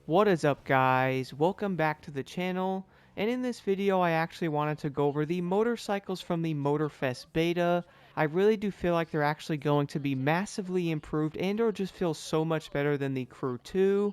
What is up, guys? Welcome back to the channel, and in this video I actually wanted to go over the motorcycles from the Motorfest beta. I really do feel like they're actually going to be massively improved and or just feel so much better than the Crew 2.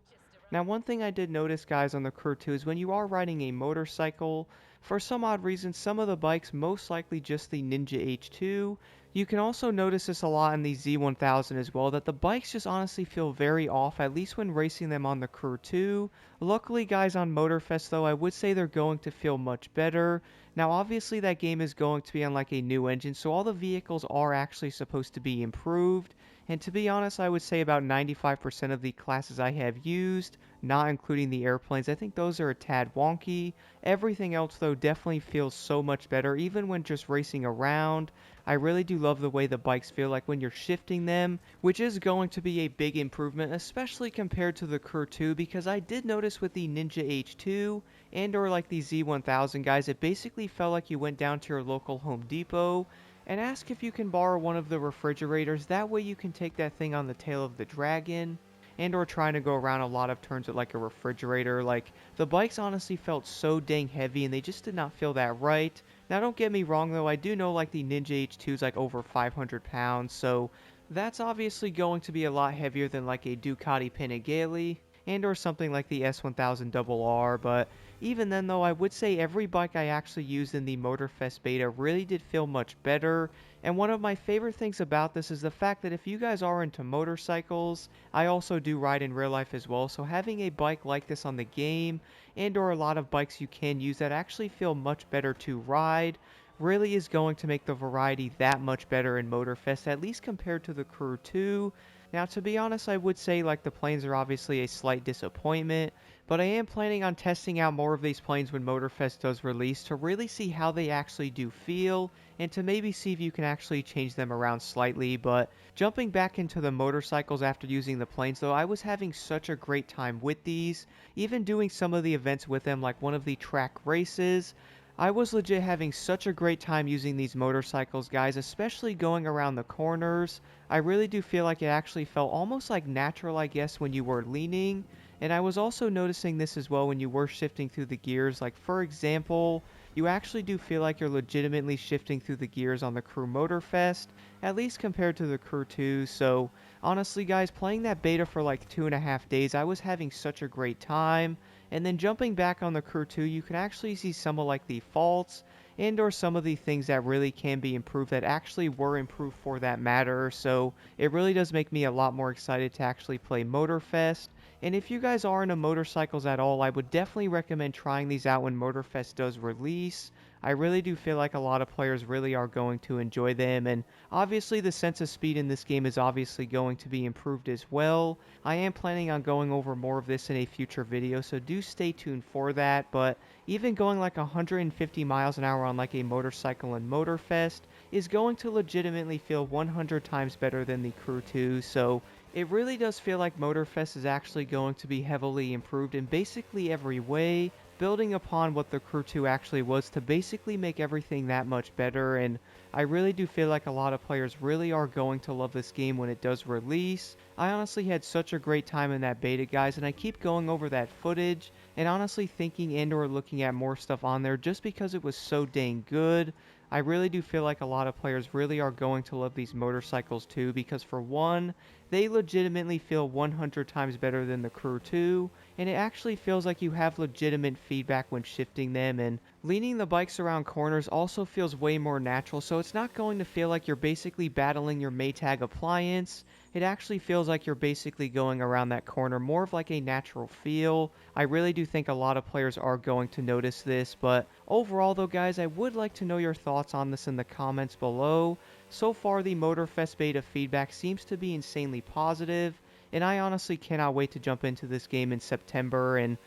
Now, one thing I did notice, guys, on the Crew 2 is when you are riding a motorcycle, for some odd reason, some of the bikes, most likely just the Ninja H2, you can also notice this a lot in the Z1000 as well, that the bikes just honestly feel very off, at least when racing them on the Crew 2. Luckily, guys, on Motorfest though, I would say they're going to feel much better. Now, obviously that game is going to be on like a new engine, so all the vehicles are actually supposed to be improved. And to be honest, I would say about 95% of the classes I have used, not including the airplanes, I think those are a tad wonky. Everything else though definitely feels so much better, even when just racing around. I really do love the way the bikes feel like when you're shifting them, which is going to be a big improvement, especially compared to the Crew 2, because I did notice with the Ninja H2 and or like the Z1000, guys, it basically felt like you went down to your local Home Depot and ask if you can borrow one of the refrigerators. That way you can take that thing on the tail of the dragon and or trying to go around a lot of turns with like a refrigerator. Like, the bikes honestly felt so dang heavy and they just did not feel that right. Now, don't get me wrong though, I do know like the Ninja H2 is like over 500 pounds, so that's obviously going to be a lot heavier than like a Ducati Panigale and or something like the S1000RR, but even then though, I would say every bike I actually used in the Motorfest beta really did feel much better. And one of my favorite things about this is the fact that if you guys are into motorcycles, I also do ride in real life as well, so having a bike like this on the game and or a lot of bikes you can use that actually feel much better to ride really is going to make the variety that much better in Motorfest, at least compared to the Crew 2. Now, to be honest, I would say like the planes are obviously a slight disappointment, but I am planning on testing out more of these planes when Motorfest does release to really see how they actually do feel and to maybe see if you can actually change them around slightly. But jumping back into the motorcycles after using the planes though, I was having such a great time with these, even doing some of the events with them like one of the track races. I was legit having such a great time using these motorcycles, guys, especially going around the corners. I really do feel like it actually felt almost like natural, I guess, when you were leaning. And I was also noticing this as well when you were shifting through the gears. Like, for example, you actually do feel like you're legitimately shifting through the gears on the Crew Motorfest, at least compared to the Crew 2. So, honestly, guys, playing that beta for like 2.5 days, I was having such a great time. And then jumping back on the Crew 2, you can actually see some of like the faults and or some of the things that really can be improved that actually were improved for that matter. So it really does make me a lot more excited to actually play Motorfest. And if you guys are into motorcycles at all, I would definitely recommend trying these out when Motorfest does release. I really do feel like a lot of players really are going to enjoy them, and obviously the sense of speed in this game is obviously going to be improved as well. I am planning on going over more of this in a future video, so do stay tuned for that. But even going like 150 miles an hour on like a motorcycle in Motorfest is going to legitimately feel 100 times better than the Crew 2, so it really does feel like Motorfest is actually going to be heavily improved in basically every way, building upon what the Crew 2 actually was to basically make everything that much better. And I really do feel like a lot of players really are going to love this game when it does release. I honestly had such a great time in that beta, guys, and I keep going over that footage and honestly thinking and or looking at more stuff on there just because it was so dang good. I really do feel like a lot of players really are going to love these motorcycles too, because for one, they legitimately feel 100 times better than the Crew 2, and it actually feels like you have legitimate feedback when shifting them, and leaning the bikes around corners also feels way more natural, so it's not going to feel like you're basically battling your Maytag appliance. It actually feels like you're basically going around that corner, more of like a natural feel. I really do think a lot of players are going to notice this, but overall though, guys, I would like to know your thoughts on this in the comments below. So far, the Motorfest beta feedback seems to be insanely positive, and I honestly cannot wait to jump into this game in September. And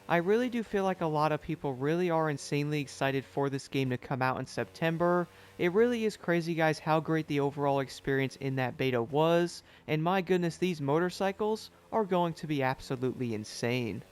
I really do feel like a lot of people really are insanely excited for this game to come out in September. It really is crazy, guys, how great the overall experience in that beta was, and my goodness, these motorcycles are going to be absolutely insane.